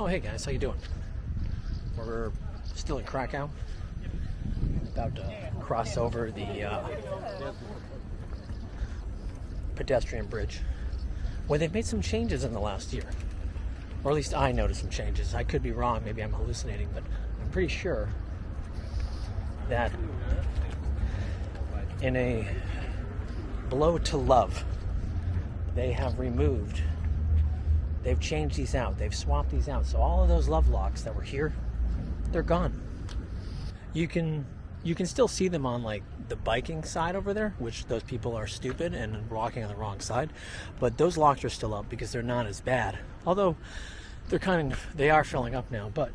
Oh, hey guys, how you doing? We're still in Krakow. About to cross over the pedestrian bridge, where they've made some changes in the last year. Or at least I noticed some changes. I could be wrong, maybe I'm hallucinating, but I'm pretty sure that in a blow to love, they have they've changed these out, they've swapped these out. So all of those love locks that were here, they're gone. You can still see them on like the biking side over there, which those people are stupid and walking on the wrong side. But those locks are still up because they're not as bad. Although they are filling up now. But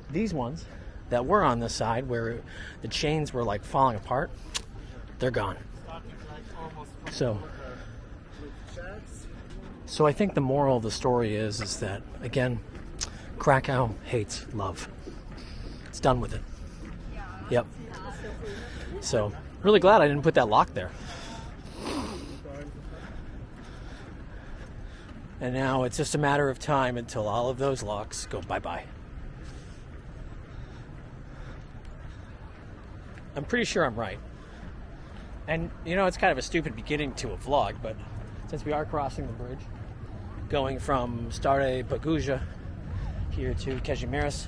these ones that were on this side where the chains were like falling apart, they're gone. So I think the moral of the story is that, again, Krakow hates love. It's done with it. Yep. So, really glad I didn't put that lock there. And now it's just a matter of time until all of those locks go bye-bye. I'm pretty sure I'm right. And, you know, it's kind of a stupid beginning to a vlog, but since we are crossing the bridge, going from Stare Podgorze here to Kazimierz,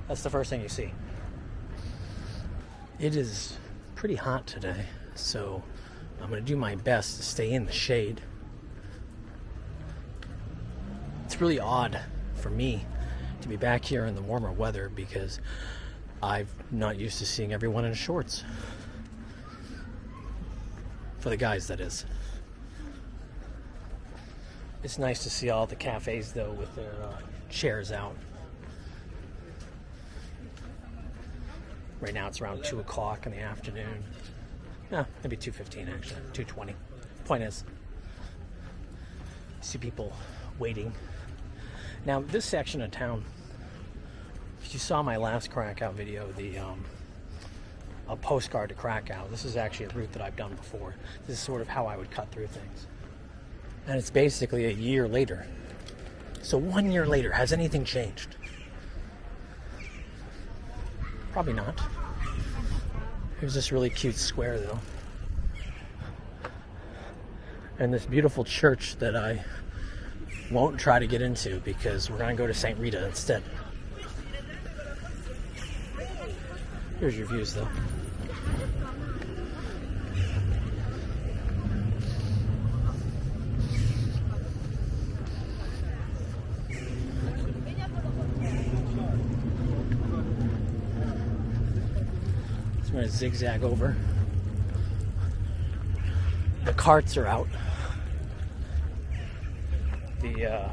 that's the first thing you see. It is pretty hot today, so I'm going to do my best to stay in the shade. It's really odd for me to be back here in the warmer weather because I'm not used to seeing everyone in shorts. For the guys, that is. It's nice to see all the cafes, though, with their chairs out. Right now it's around 2 o'clock in the afternoon. Maybe 2:15 actually, 2:20. Point is, I see people waiting. Now this section of town, if you saw my last Krakow video, a postcard to Krakow, this is actually a route that I've done before. This is sort of how I would cut through things. And it's basically a year later. So 1 year later, has anything changed? Probably not. Here's this really cute square, though. And this beautiful church that I won't try to get into because we're going to go to St. Rita instead. Here's your views, though. I'm going to zigzag over. The carts are out. The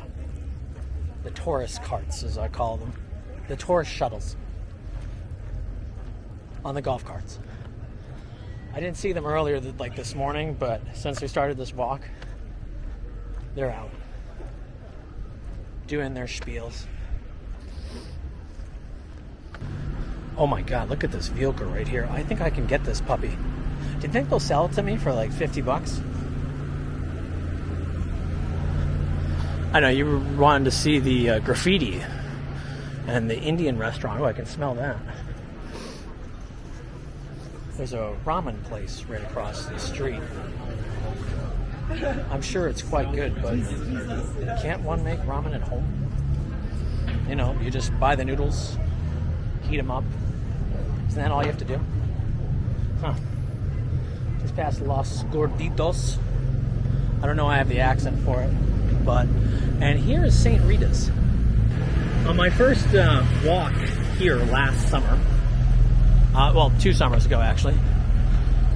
tourist carts, as I call them. The tourist shuttles. On the golf carts. I didn't see them earlier like this morning, but since we started this walk, they're out. Doing their spiels. Oh my god, look at this vehicle right here. I think I can get this puppy. Do you think they'll sell it to me for like $50? I know, you wanted to see the graffiti and the Indian restaurant. Oh, I can smell that. There's a ramen place right across the street. I'm sure it's quite good, but can't one make ramen at home? You know, you just buy the noodles, heat them up. Isn't that all you have to do? Huh. Just past Los Gorditos. I don't know why I have the accent for it, but... And here is St. Rita's. On my first walk here last summer, 2 summers ago actually,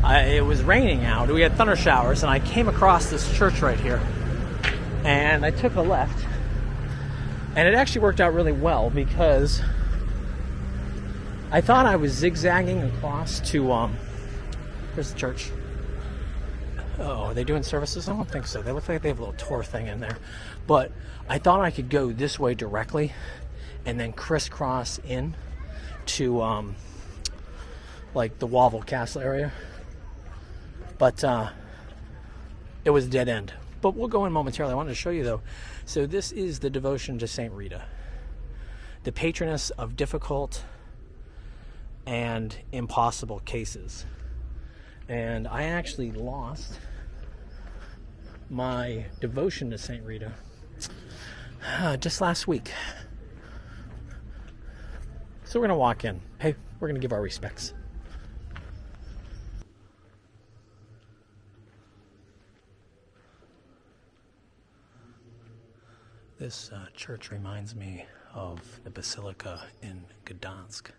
it was raining out. We had thunder showers, and I came across this church right here. And I took a left, and it actually worked out really well because I thought I was zigzagging across to, here's the church. Oh, are they doing services? I don't think so. They look like they have a little tour thing in there. But I thought I could go this way directly and then crisscross in to, like the Wawel Castle area. But it was a dead end. But we'll go in momentarily. I wanted to show you, though, So this is the devotion to Saint Rita, the patroness of difficult and impossible cases. And I actually lost my devotion to Saint Rita just last week. So we're going to walk in. Hey, we're going to give our respects. This church reminds me of the Basilica in Gdansk.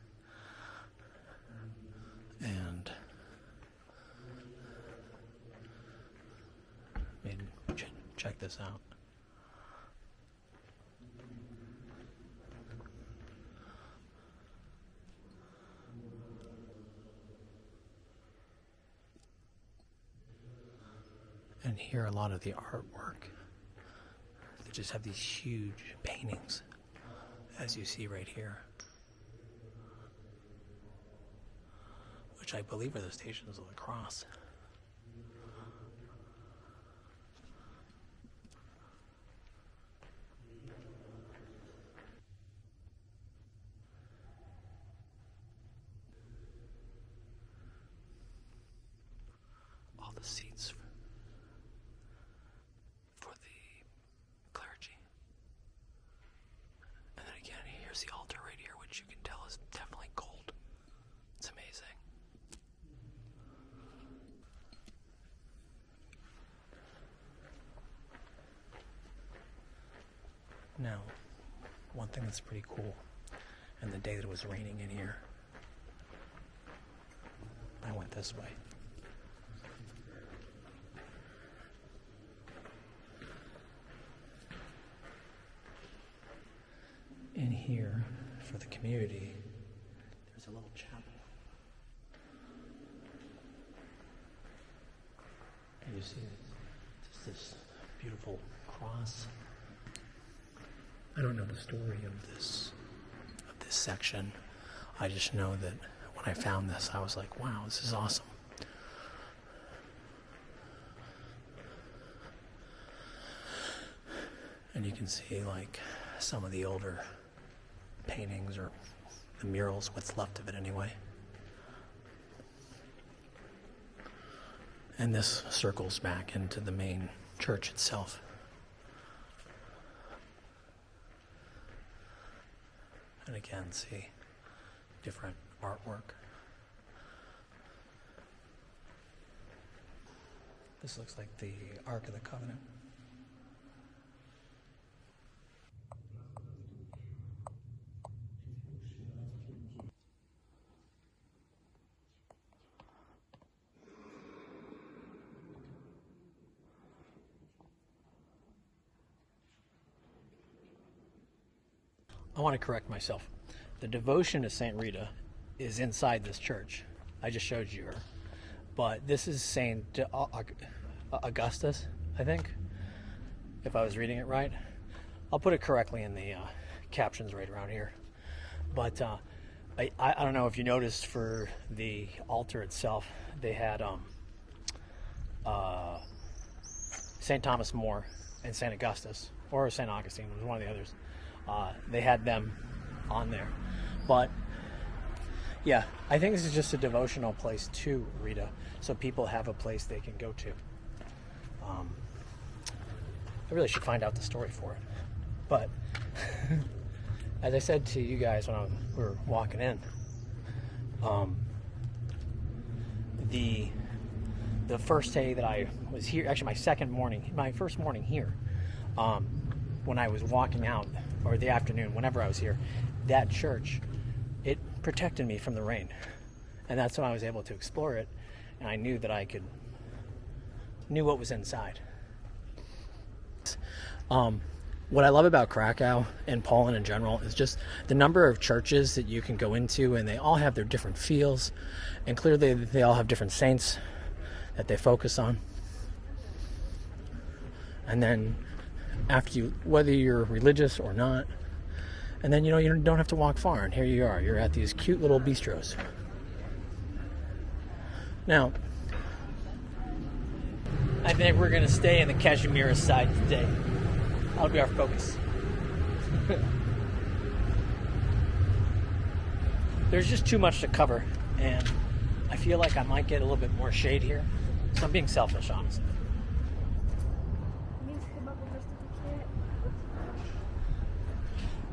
And check this out. And here a lot of the artwork. They just have these huge paintings, as you see right here, which I believe are the Stations of the Cross. All the seats for the clergy. And then again, here's the altar right here, which you can tell is definitely gold. It's amazing. Now, one thing that's pretty cool, and the day that it was raining in here, I went this way. In here, for the community, there's a little chapel. And you see just this beautiful cross. I don't know the story of this section. I just know that when I found this, I was like, wow, this is awesome. And you can see like some of the older paintings or the murals, what's left of it anyway. And this circles back into the main church itself. And again, see different artwork. This looks like the Ark of the Covenant. I want to correct myself. The devotion to Saint Rita is inside this church. I just showed you her. But this is Saint Augustus, I think, if I was reading it right. I'll put it correctly in the captions right around here. But I don't know if you noticed for the altar itself, they had St. Thomas More and St. Augustus, or St. Augustine, it was one of the others. They had them on there. But yeah, I think this is just a devotional place to Rita, so people have a place they can go to. I really should find out the story for it. But as I said to you guys when we were walking in, the first day that I was here, actually my first morning here, when I was walking out, or the afternoon, whenever I was here, that church, it protected me from the rain. And that's when I was able to explore it, and I knew that I knew what was inside. What I love about Krakow and Poland in general is just the number of churches that you can go into, and they all have their different feels, and clearly they all have different saints that they focus on. And then whether you're religious or not, and then you don't have to walk far, and here you are, you're at these cute little bistros. Now, I think we're going to stay in the Kazimierz side today. That'll be our focus. There's just too much to cover, and I feel like I might get a little bit more shade here. So I'm being selfish, honestly.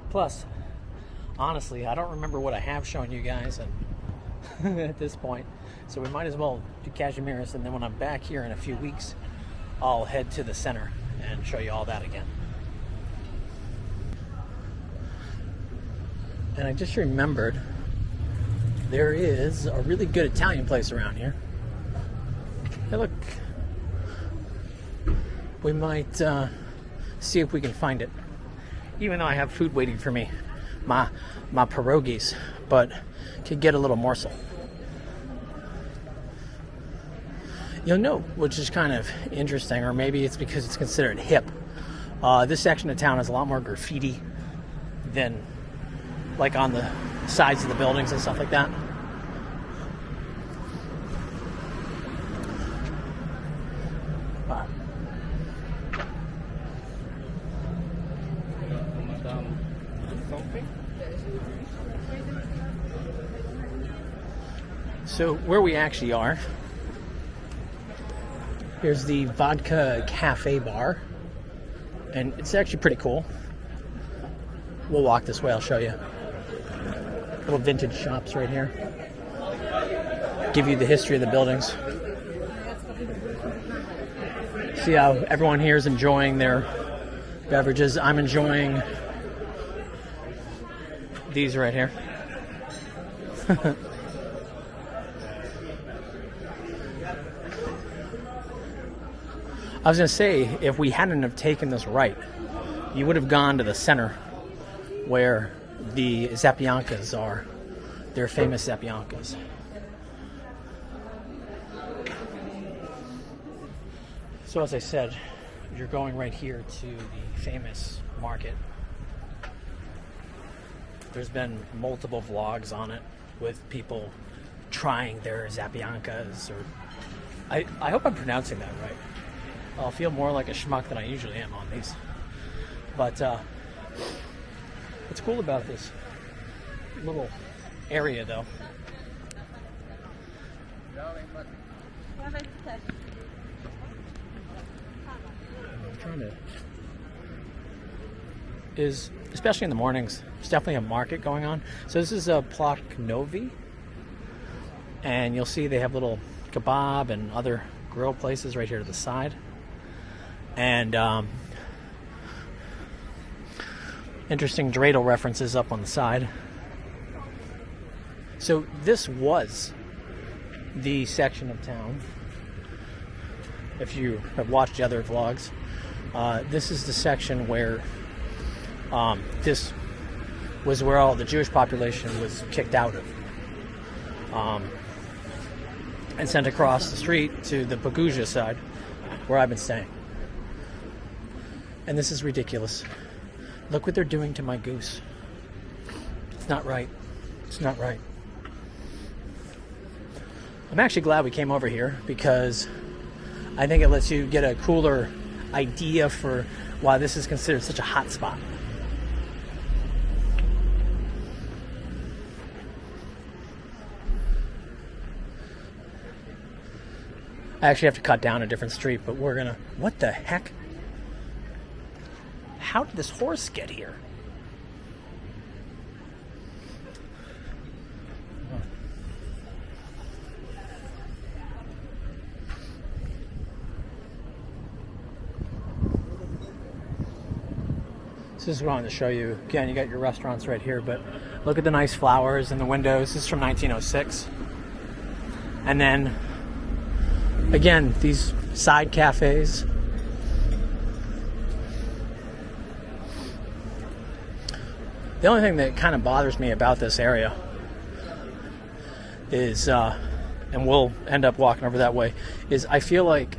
Plus, honestly, I don't remember what I have shown you guys and at this point. So we might as well do Kazimierz, and then when I'm back here in a few weeks, I'll head to the center and show you all that again. And I just remembered there is a really good Italian place around here. Hey, look. We might see if we can find it. Even though I have food waiting for me, my pierogies, but could get a little morsel. You'll know, which is kind of interesting, or maybe it's because it's considered hip. This section of town has a lot more graffiti than like on the sides of the buildings and stuff like that. So where we actually are, here's the vodka cafe bar, and it's actually pretty cool. We'll walk this way, I'll show you. Little vintage shops right here. Give you the history of the buildings. See how everyone here is enjoying their beverages. I'm enjoying these right here. I was going to say, if we hadn't have taken this right, you would have gone to the center where the Zapiankas are. They're famous Zapiankas. So as I said, you're going right here to the famous market. There's been multiple vlogs on it with people trying their Zapiankas. Or I hope I'm pronouncing that right. I'll feel more like a schmuck than I usually am on these. But what's cool about this little area, though, is, especially in the mornings, there's definitely a market going on. So this is a Plac Nowy, and you'll see they have little kebab and other grill places right here to the side. And interesting dreidel references up on the side. So this was the section of town. If you have watched the other vlogs, this is the section where this was where all the Jewish population was kicked out of and sent across the street to the Podgorze side, where I've been staying. And this is ridiculous. Look what they're doing to my goose. It's not right. It's not right. I'm actually glad we came over here, because I think it lets you get a cooler idea for why this is considered such a hot spot. I actually have to cut down a different street, but we're gonna... What the heck? How did this horse get here? So this is what I wanted to show you. Again, you got your restaurants right here, but look at the nice flowers in the windows. This is from 1906. And then, again, these side cafes. The only thing that kind of bothers me about this area is, and we'll end up walking over that way, is I feel like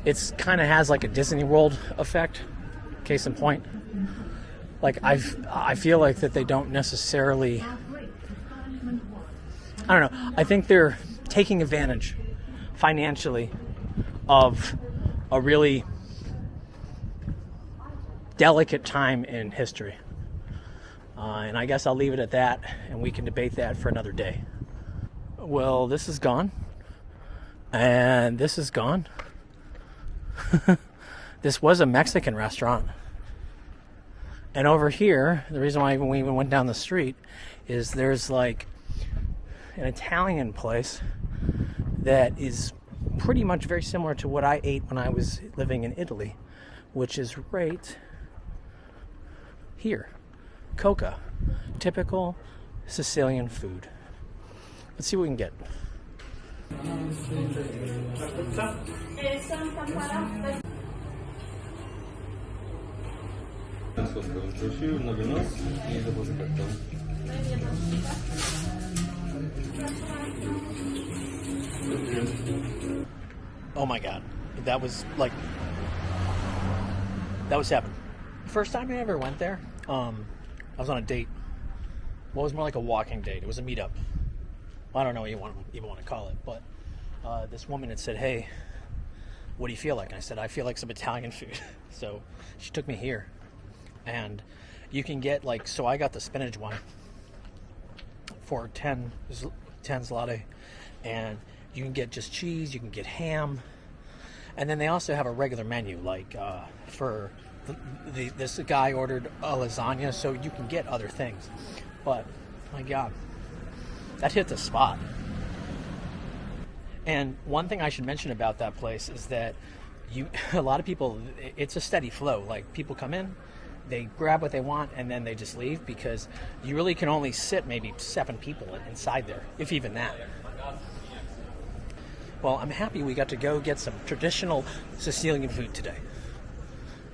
it's kind of has like a Disney World effect. Case in point, like I feel like that they don't necessarily, I don't know, I think they're taking advantage financially of a really delicate time in history. And I guess I'll leave it at that, and we can debate that for another day. Well, this is gone. And this is gone. This was a Mexican restaurant. And over here, the reason why we even went down the street is there's like an Italian place that is pretty much very similar to what I ate when I was living in Italy, which is right here. Coca. Typical Sicilian food. Let's see what we can get. Oh my god. That was heaven. First time I ever went there, I was on a date. Well, it was more like a walking date. It was a meetup. Well, I don't know what you even want to call it, but this woman had said, "Hey, what do you feel like?" And I said, "I feel like some Italian food." So she took me here, and you can get so I got the spinach one for 10 zloty, and you can get just cheese, you can get ham, and then they also have a regular menu. For this guy ordered a lasagna, so you can get other things. But my God, that hit the spot. And one thing I should mention about that place is that a lot of people, it's a steady flow. Like, people come in, they grab what they want, and then they just leave, because you really can only sit maybe 7 people inside there, if even that. Well, I'm happy we got to go get some traditional Sicilian food today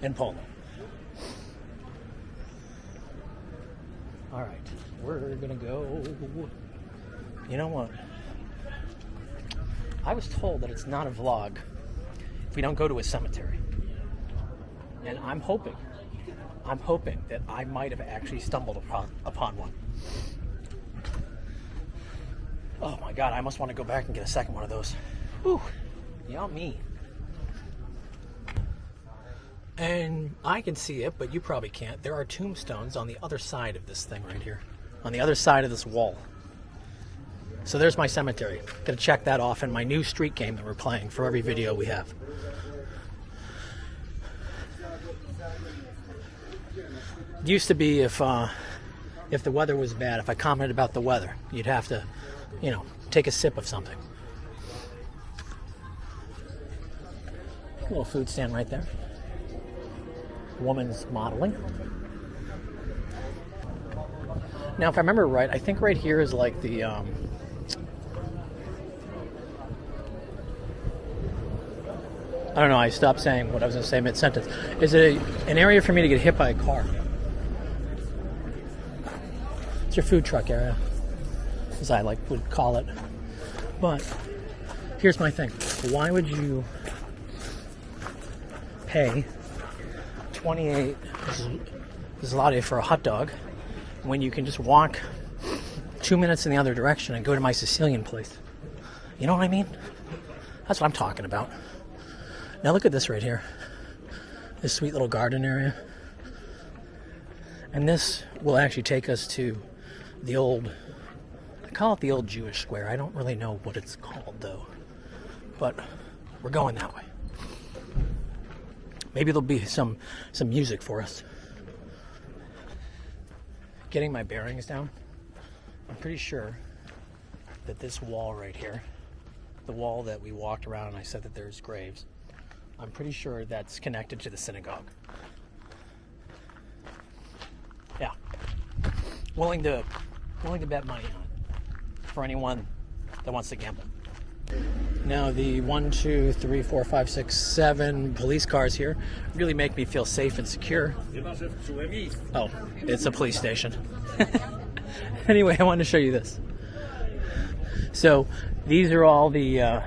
in Poland. All right, we're gonna go. You know what? I was told that it's not a vlog if we don't go to a cemetery. And I'm hoping that I might have actually stumbled upon one. Oh my God, I almost want to go back and get a second one of those. Whew, yummy. And I can see it, but you probably can't. There are tombstones on the other side of this thing right here. On the other side of this wall. So there's my cemetery. Gonna check that off in my new street game that we're playing for every video we have. It used to be if the weather was bad, if I commented about the weather, you'd have to, take a sip of something. A little food stand right there. Woman's modeling. Now, if I remember right, I think right here is like the I don't know, I stopped saying what I was going to say mid-sentence. Is it an area for me to get hit by a car? It's your food truck area, as I would call it. But here's my thing. Why would you pay 28 zloty for a hot dog when you can just walk 2 minutes in the other direction and go to my Sicilian place? You know what I mean? That's what I'm talking about. Now look at this right here. This sweet little garden area. And this will actually take us to the old, I call it the old Jewish square. I don't really know what it's called though. But we're going that way. Maybe there'll be some music for us. Getting my bearings down. I'm pretty sure that this wall right here, the wall that we walked around and I said that there's graves, I'm pretty sure that's connected to the synagogue. Yeah. Willing to bet money on it for anyone that wants to gamble. Now the 1, 2, 3, 4, 5, 6, 7 police cars here really make me feel safe and secure. Oh, it's a police station. Anyway, I wanted to show you this. So these are all the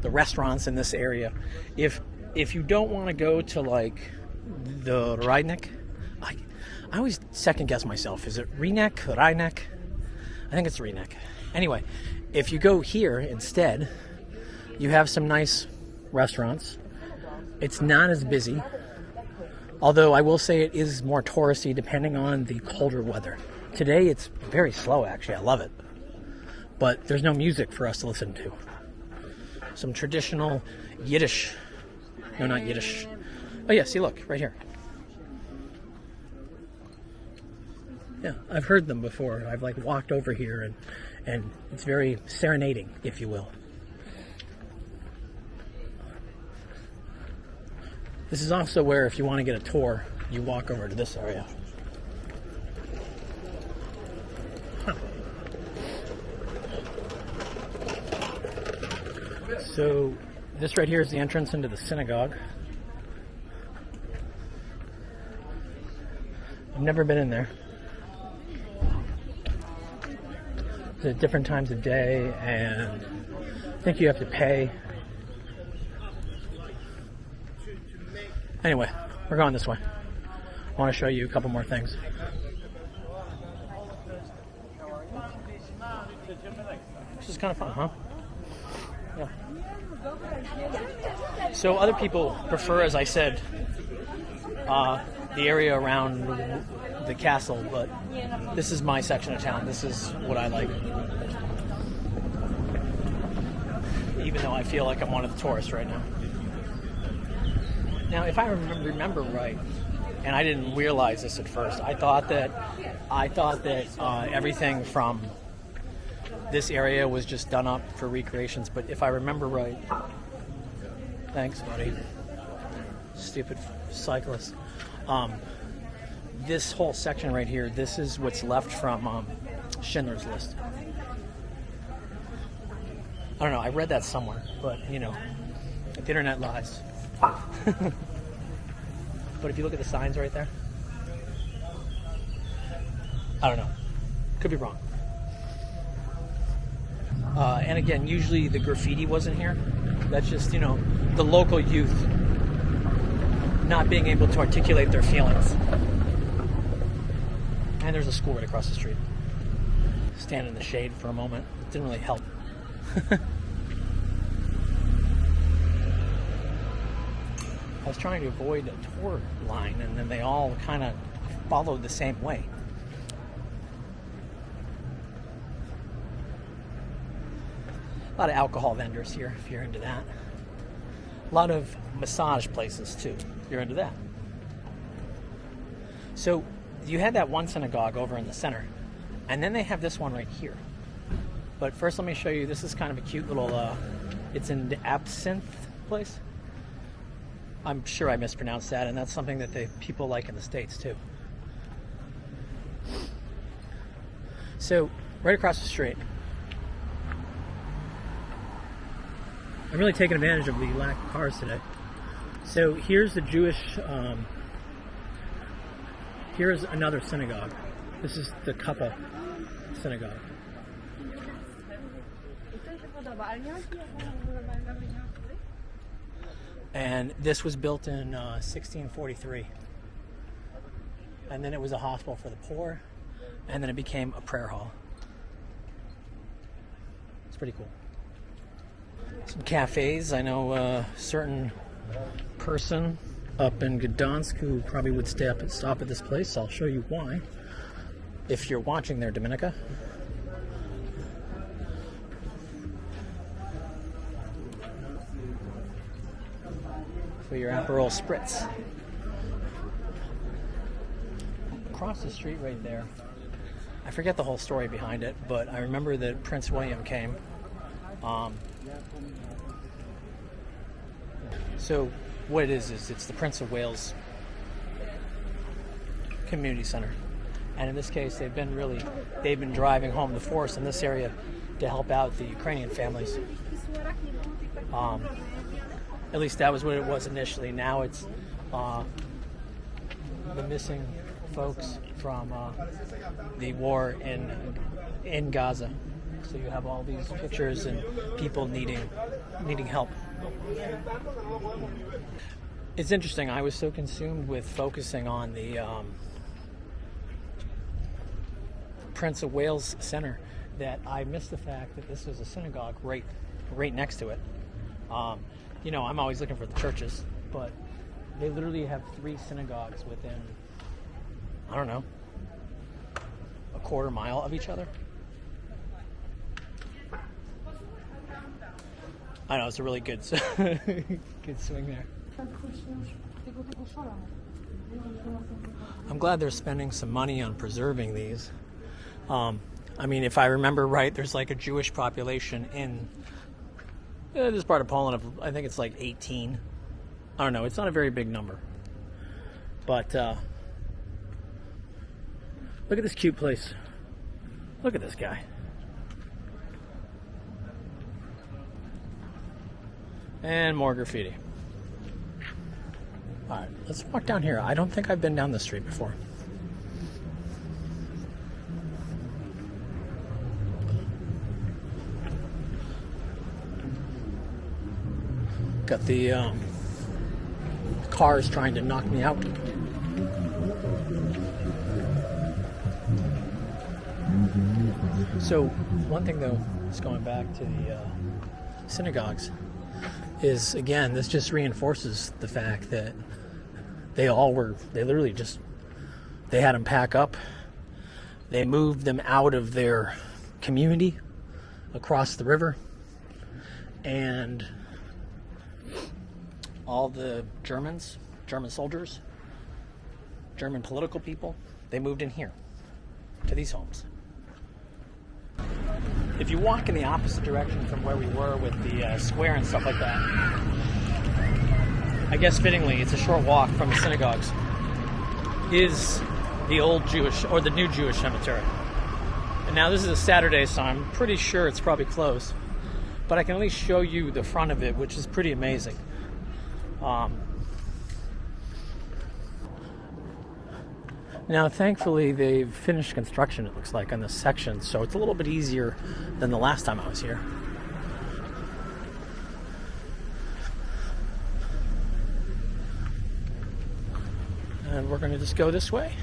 restaurants in this area. If you don't want to go to the Rydnik, I always second guess myself. Is it Rydnik? Rydnik? I think it's Rydnik. Anyway, if you go here instead, you have some nice restaurants. It's not as busy. Although I will say it is more touristy depending on the colder weather. Today it's very slow, actually. I love it. But there's no music for us to listen to. Some traditional Yiddish. No, not Yiddish. Oh yeah, see, look, right here. Yeah, I've heard them before. I've like walked over here and it's very serenading, if you will. This is also where, if you want to get a tour, you walk over to this area. Huh. So, this right here is the entrance into the synagogue. I've never been in there. At different times of day, and I think you have to pay. Anyway, we're going this way. I want to show you a couple more things. This is kind of fun, huh? Yeah. So other people prefer, as I said, the area around the castle, but this is my section of town. This is what I like. Even though I feel like I'm one of the tourists right now. Now, if I remember right, and I didn't realize this at first, I thought that everything from this area was just done up for recreations. But if I remember right, thanks, buddy. Stupid cyclist. This whole section right here, this is what's left from Schindler's List. I don't know, I read that somewhere, but you know, the internet lies. But if you look at the signs right there, I don't know, could be wrong. And again, usually the graffiti wasn't here. That's just, you know, the local youth not being able to articulate their feelings. And there's a school right across the street. Stand in the shade for a moment. It didn't really help. I was trying to avoid a tour line, and then they all kind of followed the same way. A lot of alcohol vendors here, if you're into that. A lot of massage places, too, if you're into that. So, you had that one synagogue over in the center, and then they have this one right here. But first let me show you, this is kind of a cute little, it's an absinthe place. I'm sure I mispronounced that, and that's something that people like in the States too. So, right across the street. I'm really taking advantage of the lack of cars today. So here's the Jewish, here's another synagogue. This is the Kupa synagogue. And this was built in 1643. And then it was a hospital for the poor. And then it became a prayer hall. It's pretty cool. Some cafes. I know a certain person up in Gdansk who probably would stop at this place. I'll show you why. If you're watching there, Dominica. For your Aperol Spritz. Across the street right there, I forget the whole story behind it, but I remember that Prince William came. So what it is it's the Prince of Wales Community Center. And in this case, they've been driving home the force in this area to help out the Ukrainian families. At least that was what it was initially. Now it's the missing folks from the war in Gaza. So you have all these pictures and people needing help. It's interesting. I was so consumed with focusing on the Prince of Wales Center that I missed the fact that this was a synagogue right next to it. You know, I'm always looking for the churches, but They literally have 3 synagogues within, I don't know, a quarter mile of each other. I know, it's a really good, good swing there. I'm glad they're spending some money on preserving these. I mean, if I remember right, there's like a Jewish population in this part of Poland of, I think it's like 18. I don't know, it's not a very big number. But look at this cute place. Look at this guy. And more graffiti. Alright, let's walk down here. I don't think I've been down this street before. Got the cars trying to knock me out. So, one thing though, is going back to the synagogues, is again, this just reinforces the fact that they literally just, they had them pack up. They moved them out of their community across the river, and all the German soldiers, German political people, they moved in here to these homes. If you walk in the opposite direction from where we were with the square and stuff like that, I guess fittingly, it's a short walk from the synagogues, is the old Jewish, or the new Jewish cemetery. And now this is a Saturday, so I'm pretty sure it's probably closed. But I can at least show you the front of it, which is pretty amazing. Now, thankfully, they've finished construction, it looks like, on this section, so it's a little bit easier than the last time I was here. And we're going to just go this way.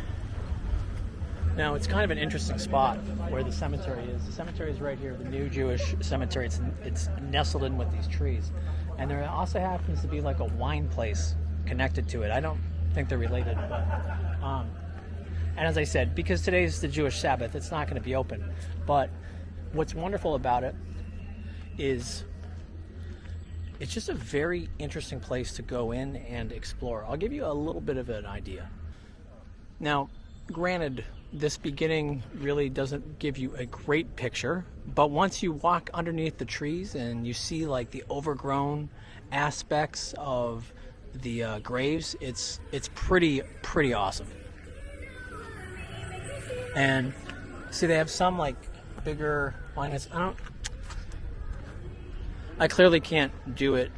Now, it's kind of an interesting spot where the cemetery is. The cemetery is right here, the new Jewish cemetery. It's nestled in with these trees. And there also happens to be like a wine place connected to it. I don't think they're related, but... and as I said, because today's the Jewish Sabbath, it's not going to be open. But what's wonderful about it is it's just a very interesting place to go in and explore. I'll give you a little bit of an idea. Now, granted, this beginning really doesn't give you a great picture, but once you walk underneath the trees and you see like the overgrown aspects of the graves, it's pretty awesome. And see, they have some like bigger monuments. I clearly can't do it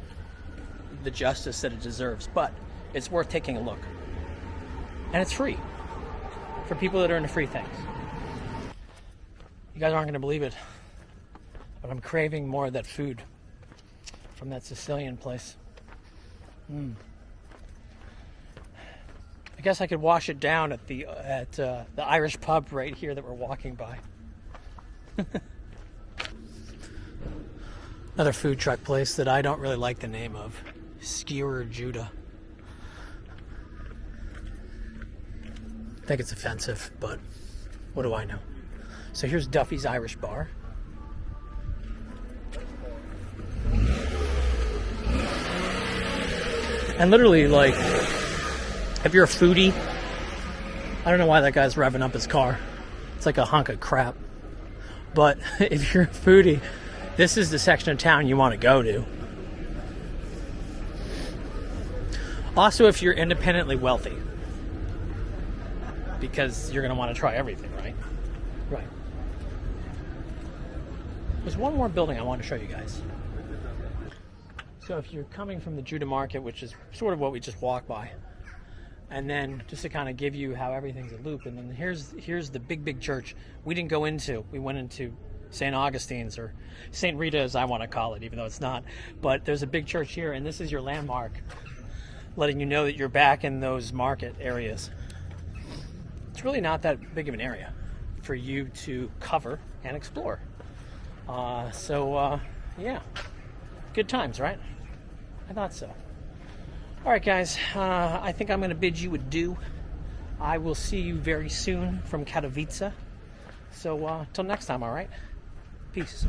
the justice that it deserves, but it's worth taking a look. And it's free for people that are into free things. You guys aren't going to believe it, but I'm craving more of that food from that Sicilian place. I guess I could wash it down at the Irish pub right here that we're walking by. Another food truck place that I don't really like the name of, Skewer Judah. I think it's offensive, but what do I know? So here's Duffy's Irish Bar. And literally, like, if you're a foodie, I don't know why that guy's revving up his car. It's like a hunk of crap. But if you're a foodie, this is the section of town you want to go to. Also, if you're independently wealthy, because you're going to want to try everything, right? Right. There's one more building I want to show you guys. So if you're coming from the Judah Market, which is sort of what we just walked by, and then just to kind of give you how everything's a loop, and then here's the big church we didn't go into. We went into St. Augustine's, or St. Rita as I want to call it, even though it's not. But there's a big church here, and this is your landmark, letting you know that you're back in those market areas. It's really not that big of an area for you to cover and explore. Yeah, good times, right? I thought so. All right, guys, I think I'm going to bid you adieu. I will see you very soon from Katowice. So, till next time, all right? Peace.